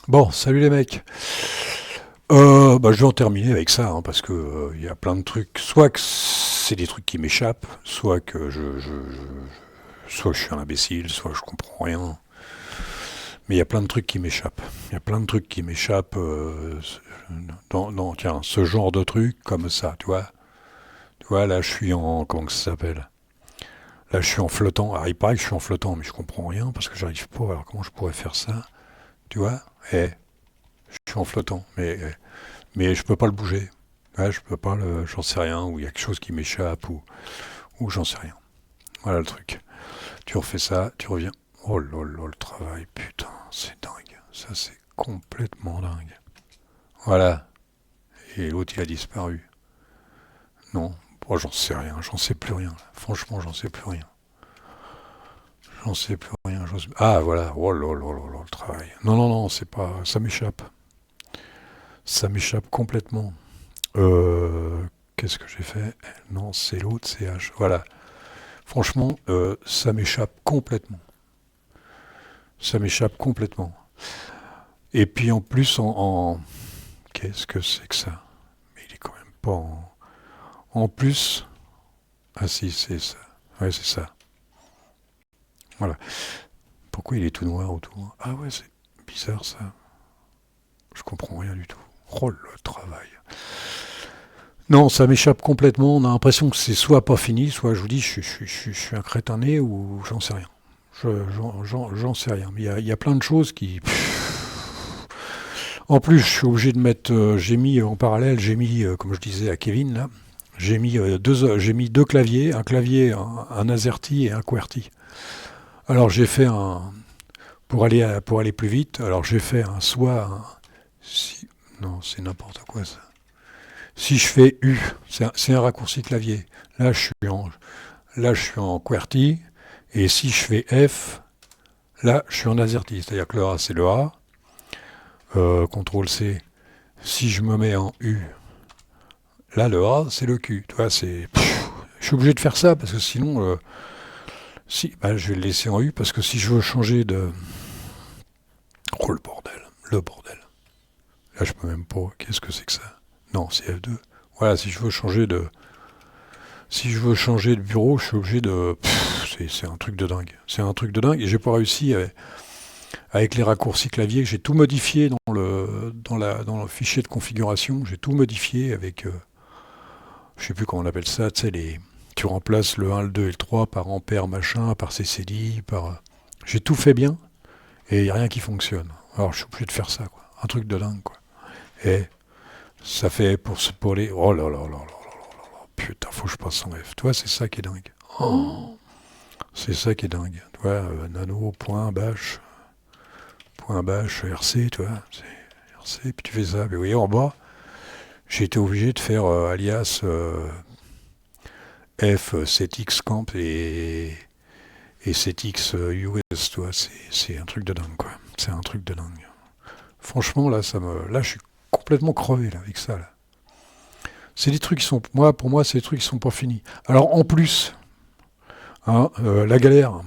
Bon, salut les mecs. Je vais en terminer avec ça, hein, parce que il y a plein de trucs. Soit que c'est des trucs qui m'échappent, soit que soit je suis un imbécile, soit je comprends rien. Mais il y a plein de trucs qui m'échappent. Il y a plein de trucs qui m'échappent dans, tiens, ce genre de trucs comme ça, tu vois. Tu vois, là, je suis en, comment que ça s'appelle? Là, je suis en flottant. Alors, il paraît que je suis en flottant, mais je comprends rien parce que j'arrive pas. Alors, comment je pourrais faire ça? Tu vois? Je suis en flottant, mais je peux pas le bouger. Ouais, je peux pas le, j'en sais rien, ou il y a quelque chose qui m'échappe, ou j'en sais rien. Voilà le truc. Tu refais ça, tu reviens. Oh là là, le travail, putain, c'est dingue. Ça, c'est complètement dingue. Voilà. Et l'autre, il a disparu. Non. Oh, j'en sais rien, j'en sais plus rien. Franchement, j'en sais plus rien. J'en sais plus rien. Ah, voilà. Oh là là là là, le travail. Non, non, non, c'est pas. Ça m'échappe. Ça m'échappe complètement. Euh, Qu'est-ce que j'ai fait? Non, c'est l'autre, c'est H. Voilà. Franchement, ça m'échappe complètement. Ça m'échappe complètement. Et puis en plus, qu'est-ce que c'est que ça? Mais il est quand même pas en plus. Ah si, c'est ça. Ouais, c'est ça. Voilà. Pourquoi il est tout noir autour? Ah ouais, c'est bizarre ça. Je comprends rien du tout. Oh le travail. Non, ça m'échappe complètement. On a l'impression que c'est soit pas fini, soit je vous dis, je suis un crétiné ou j'en sais rien. J'en sais rien. Mais il y a plein de choses qui. En plus, je suis obligé de mettre. J'ai mis en parallèle, j'ai mis, comme je disais à Kevin, là, j'ai mis deux claviers, un clavier, un AZERTY et un QWERTY. Alors j'ai fait un. Pour aller plus vite, alors j'ai fait un soit. Si, non, c'est n'importe quoi ça. Si je fais U, c'est un raccourci clavier. Là, là, je suis en QWERTY. Et si je fais F, là, je suis en AZERTY. C'est-à-dire que le A, c'est le A. CTRL C. Si je me mets en U, là, le A, c'est le Q. Tu vois, c'est. Je suis obligé de faire ça parce que sinon, si, bah, je vais le laisser en U parce que si je veux changer de. Oh le bordel, le bordel. Là, je peux même pas. Qu'est-ce que c'est que ça? Non, c'est F2. Voilà, si je veux changer de bureau, je suis obligé de. C'est un truc de dingue. C'est un truc de dingue et j'ai pas réussi avec les raccourcis clavier. J'ai tout modifié dans le fichier de configuration. J'ai tout modifié avec. Je sais plus comment on appelle ça. Tu sais les. Tu remplaces le 1, le 2 et le 3 par ampère machin, par CCD, par. J'ai tout fait bien et il n'y a rien qui fonctionne. Alors je suis obligé de faire ça, quoi. Un truc de dingue, quoi. Et ça fait pour les. Oh là là là là là. Putain, faut que je passe en F. Toi, c'est ça qui est dingue. Oh, c'est ça qui est dingue. Tu vois, point bash, RC, tu vois. C'est RC, puis tu fais ça. Mais vous voyez, en bas, j'ai été obligé de faire alias F 7x camp et 7x US, tu vois. C'est un truc de dingue, quoi. C'est un truc de dingue. Franchement, là, je suis complètement crevé, là, avec ça, là. C'est des trucs qui sont, pour moi, c'est des trucs qui sont pas finis. Alors, en plus, hein, la galère,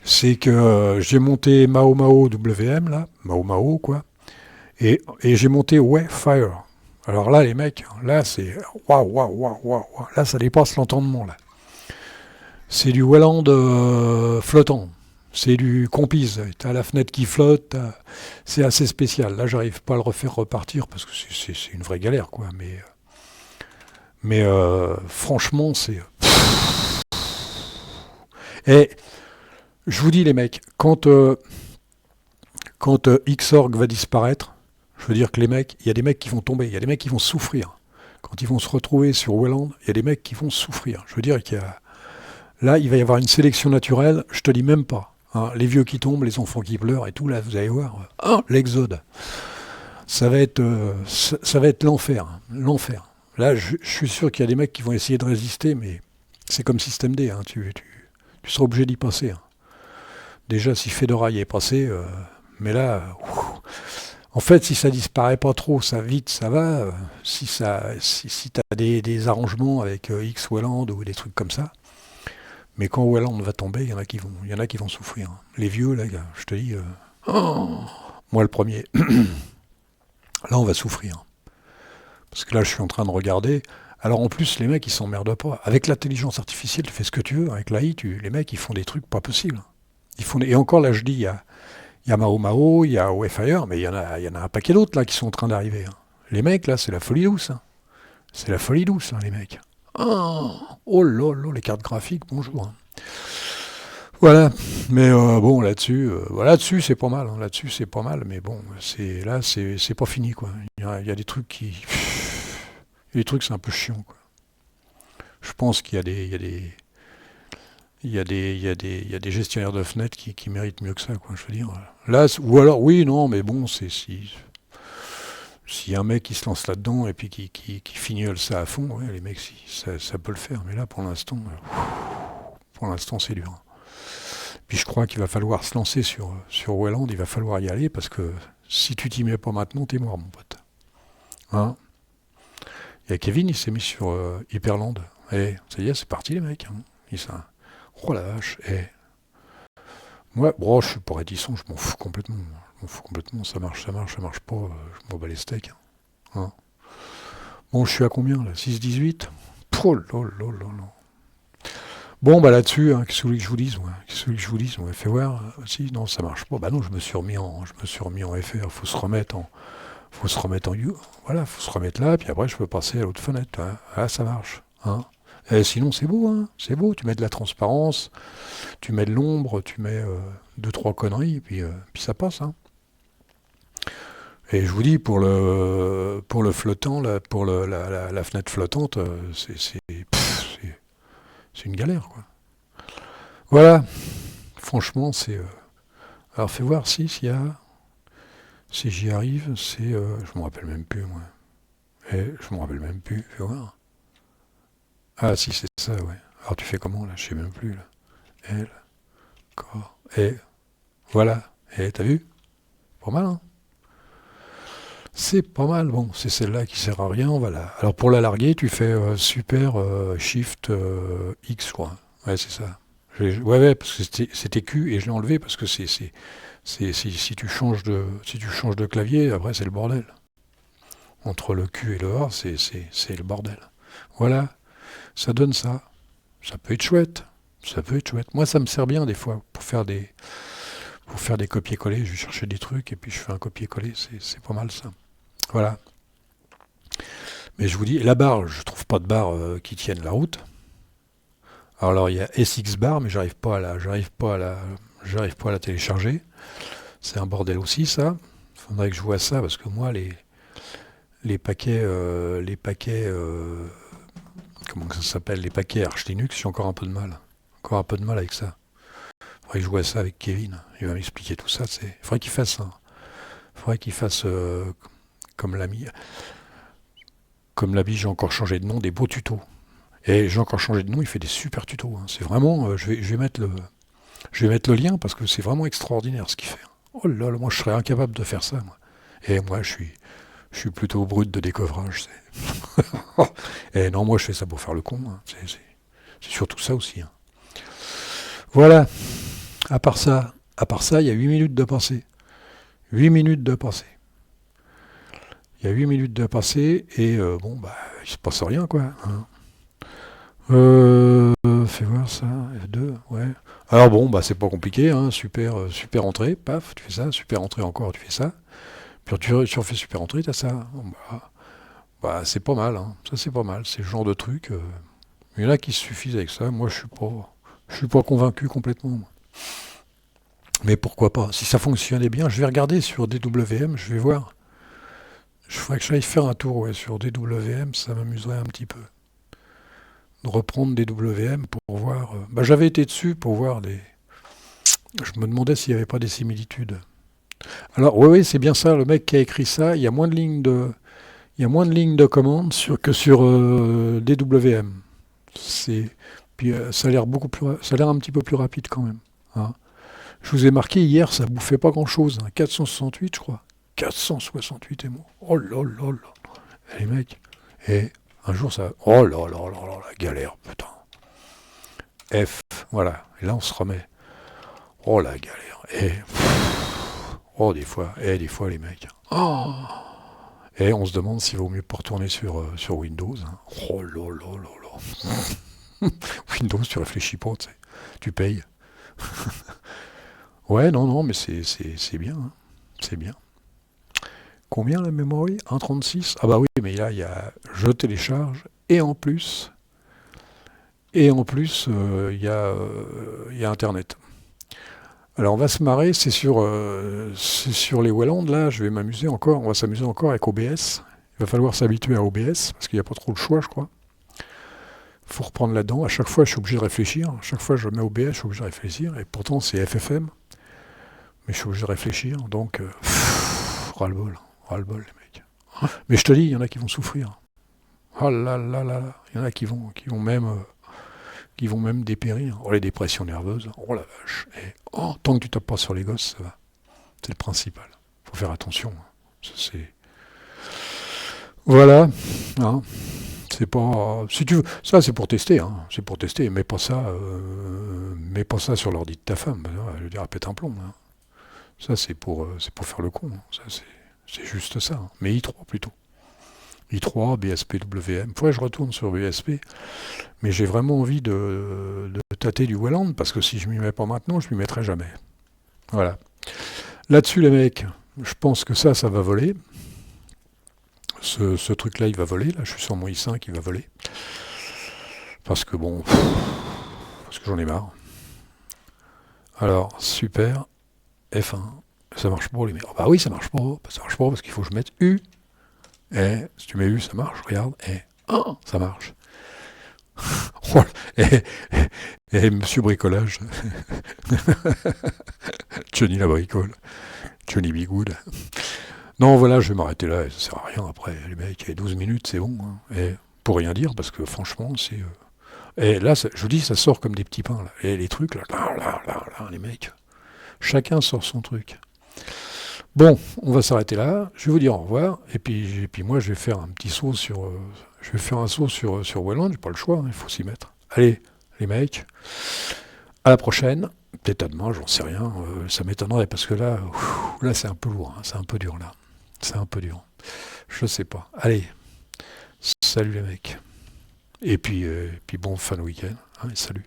c'est que j'ai monté Mao Mao WM, là, Mao Mao, quoi, et j'ai monté Wayfire. Alors là, les mecs, là, c'est waouh, waouh, waouh, waouh. Là, ça dépasse l'entendement, là. C'est du Welland flottant. C'est du compise. T'as la fenêtre qui flotte. C'est assez spécial. Là, j'arrive pas à le refaire repartir parce que c'est une vraie galère, quoi. Mais franchement, c'est. Et je vous dis, les mecs, quand Xorg va disparaître, je veux dire que les mecs, il y a des mecs qui vont tomber, il y a des mecs qui vont souffrir. Quand ils vont se retrouver sur Welland, il y a des mecs qui vont souffrir. Je veux dire qu'il y a, là, il va y avoir une sélection naturelle, je te dis même pas. Hein, les vieux qui tombent, les enfants qui pleurent et tout, là, vous allez voir. L'exode. Ça va être l'enfer. Hein, l'enfer. Là, je suis sûr qu'il y a des mecs qui vont essayer de résister, mais c'est comme Système D. Hein, tu seras obligé d'y passer. Hein. Déjà, si Fedora y est passé, mais là, en fait, si ça disparaît pas trop, ça vite, ça va. Si tu as des arrangements avec X Welland ou des trucs comme ça, mais quand Welland va tomber, il y en a qui vont souffrir. Hein. Les vieux, là, je te dis, oh, Moi le premier. Là, on va souffrir. Parce que là, je suis en train de regarder. Alors en plus, les mecs, ils s'emmerdent pas. Avec l'intelligence artificielle, tu fais ce que tu veux. Avec l'AI, les mecs, ils font des trucs pas possibles. Et encore là, je dis, il y a Mao Mao, il y a Wayfire, mais il y en a un paquet d'autres là qui sont en train d'arriver, hein. Les mecs, là, c'est la folie douce, hein. C'est la folie douce, hein, les mecs. Oh là là, les cartes graphiques, bonjour, hein. Voilà, mais bon, là-dessus, c'est pas mal, hein. Là-dessus, c'est pas mal, mais bon, c'est pas fini, quoi. Il y a des trucs les trucs, c'est un peu chiant, quoi. Je pense qu'il y a des, il y a des, il y a des, il y a des, il y a des gestionnaires de fenêtres qui méritent mieux que ça, quoi. Je veux dire. Là, ou alors, oui, non, mais bon, c'est si y a un mec qui se lance là-dedans et puis qui fignole ça à fond, ouais, les mecs, ça peut le faire. Mais là, pour l'instant, c'est dur. Puis je crois qu'il va falloir se lancer sur Wayland, il va falloir y aller parce que si tu t'y mets pas maintenant, t'es mort, mon pote. Hein? Il y a Kevin, il s'est mis sur Hyperland. Et ça y est, c'est parti, les mecs, hein. Oh la vache. Moi, bon, je suis pas réticent, je m'en fous complètement. Ça marche pas, je m'en bats les steaks, hein. Bon, je suis à combien, là? 6,18. Oh là là là là. Bon, bah là-dessus, hein, qu'est-ce que je vous dise, ouais. Qu'est-ce que je vous dise, ouais. Fais voir, si, non, ça marche pas. Bah non, je me suis remis en FR, faut se remettre en U. Voilà, faut se remettre là, puis après je peux passer à l'autre fenêtre, hein. Ah, ça marche, hein. Et sinon c'est beau, hein. C'est beau, tu mets de la transparence, tu mets de l'ombre, tu mets deux, trois conneries, puis ça passe, hein. Et je vous dis, pour le flottant, là, pour la fenêtre flottante, c'est une galère, quoi. Voilà, franchement, alors fais voir si j'y arrive, je me rappelle même plus, moi. Je me rappelle même plus, fais voir. Ah si, c'est ça, ouais. Alors tu fais comment, là? Je sais même plus, là. L, corps, voilà. T'as vu? Pas mal, hein? C'est pas mal, bon, c'est celle-là qui sert à rien, voilà. Alors pour la larguer, tu fais super shift X, je crois. Ouais, c'est ça. Ouais, parce que c'était Q et je l'ai enlevé parce que si tu changes de clavier, après c'est le bordel. Entre le Q et le A, c'est le bordel. Voilà, ça donne ça. Ça peut être chouette. Ça peut être chouette. Moi, ça me sert bien des fois pour faire des copier-coller. Je vais chercher des trucs et puis je fais un copier-coller. C'est pas mal ça. Voilà. Mais je vous dis, la barre, je trouve pas de barre qui tienne la route. Alors il y a SX bar, mais j'arrive pas à la télécharger. C'est un bordel aussi ça. Faudrait que je vois ça parce que moi les paquets, comment ça s'appelle, les paquets Arch Linux, j'ai encore un peu de mal. Encore un peu de mal avec ça. Faudrait que je vois ça avec Kevin. Il va m'expliquer tout ça. Faudrait qu'il fasse ça. Faudrait qu'il fasse comme l'ami. Comme l'ami, j'ai encore changé de nom, des beaux tutos. Et j'ai encore changé de nom, il fait des super tutos, hein. C'est vraiment, je vais mettre le lien parce que c'est vraiment extraordinaire ce qu'il fait. Oh là là, moi je serais incapable de faire ça, moi. Et moi je suis plutôt brut de découvrage. Et non, moi je fais ça pour faire le con, hein. C'est surtout ça aussi, hein. Voilà. À part ça, il y a 8 minutes de passé. 8 minutes de passé. Il y a 8 minutes de passé et bon, bah, il se passe rien, quoi, hein. Fais voir ça, F2, ouais. Alors bon, bah c'est pas compliqué, hein, super entrée, paf, tu fais ça, super entrée encore, tu fais ça. Puis tu refais super entrée, t'as ça. Bon, bah, c'est pas mal, hein. Ça c'est pas mal, c'est le genre de truc. Il y en a qui se suffisent avec ça. Moi je suis pas convaincu complètement, moi. Mais pourquoi pas? Si ça fonctionnait bien, je vais regarder sur DWM, je vais voir. Je ferais que j'aille faire un tour, ouais, sur DWM, ça m'amuserait un petit peu. De reprendre DWM pour voir. Bah, j'avais été dessus pour voir des. Je me demandais s'il n'y avait pas des similitudes. Alors, oui, c'est bien ça, le mec qui a écrit ça, il y a moins de lignes de commande que sur DWM. Puis ça a l'air ça a l'air un petit peu plus rapide quand même, hein. Je vous ai marqué hier, ça bouffait pas grand-chose, hein, 468 je crois. 468 émo. Oh là là là. Les mecs. Et un jour ça. Oh là là là là, la galère, putain. F, voilà. Et là on se remet. Oh la galère. Oh, des fois les mecs. Oh. Et on se demande s'il vaut mieux pas retourner sur Windows. Hein. Oh là là là là. Windows, tu réfléchis pas, tu sais. Tu payes. Ouais, non, non, mais c'est bien. Hein. C'est bien. Combien la mémoire? 1,36. Ah bah oui, mais là, il y a je télécharge il y a Internet. Alors on va se marrer, c'est sur les Welland, là, je vais m'amuser encore, on va s'amuser encore avec OBS. Il va falloir s'habituer à OBS, parce qu'il n'y a pas trop le choix, je crois. Il faut reprendre là-dedans. À chaque fois, je suis obligé de réfléchir. À chaque fois, je mets OBS, je suis obligé de réfléchir. Et pourtant, c'est FFM, mais je suis obligé de réfléchir. Donc, ras-le-bol, ras-le-bol, les mecs. Mais je te dis, il y en a qui vont souffrir. Oh là là là là, il y en a qui vont même dépérir. Oh, les dépressions nerveuses, oh la vache. Et, oh, tant que tu tapes pas sur les gosses, ça va. C'est le principal. Faut faire attention. Ça, c'est... Voilà. Hein. C'est pas... Si tu veux... Ça, c'est pour tester. Hein. C'est pour tester. Mets pas ça sur l'ordi de ta femme. Je veux dire, elle pète un plomb. Hein. Ça, c'est pour faire le con. Hein. Ça, c'est juste ça. Hein. Mais i3 plutôt. i3, BSP, WM. Faudrait que je retourne sur BSP. Mais j'ai vraiment envie de tâter du Welland, parce que si je m'y mets pas maintenant, je m'y mettrai jamais. Voilà. Là-dessus, les mecs, je pense que ça va voler. Ce truc-là, il va voler. Là, je suis sur mon i5, il va voler. Parce que bon, parce que j'en ai marre. Alors, super, F1, ça marche pas, les mecs. Oh, bah oui, ça marche pas parce qu'il faut que je mette U. Et si tu mets U, ça marche, regarde. Et ça marche. et Monsieur Bricolage. Johnny la bricole. Johnny Bigood. Non, voilà, je vais m'arrêter là. Ça sert à rien après. Les mecs, 12 minutes, c'est bon. Hein. Et pour rien dire, parce que franchement, c'est... Et là, je vous dis, ça sort comme des petits pains. Là. Et les trucs, là, les mecs. Chacun sort son truc. Bon, on va s'arrêter là. Je vais vous dire au revoir. Et puis moi, je vais faire un petit saut sur... je vais faire un saut sur Welland. J'ai pas le choix, hein, il faut s'y mettre. Allez, les mecs. À la prochaine. Peut-être à demain, j'en sais rien. Ça m'étonnerait parce que là, c'est un peu lourd. Hein, c'est un peu dur, là. C'est un peu dur. Je sais pas. Allez. Salut les mecs. Et puis bon fin de week-end. Hein, et salut.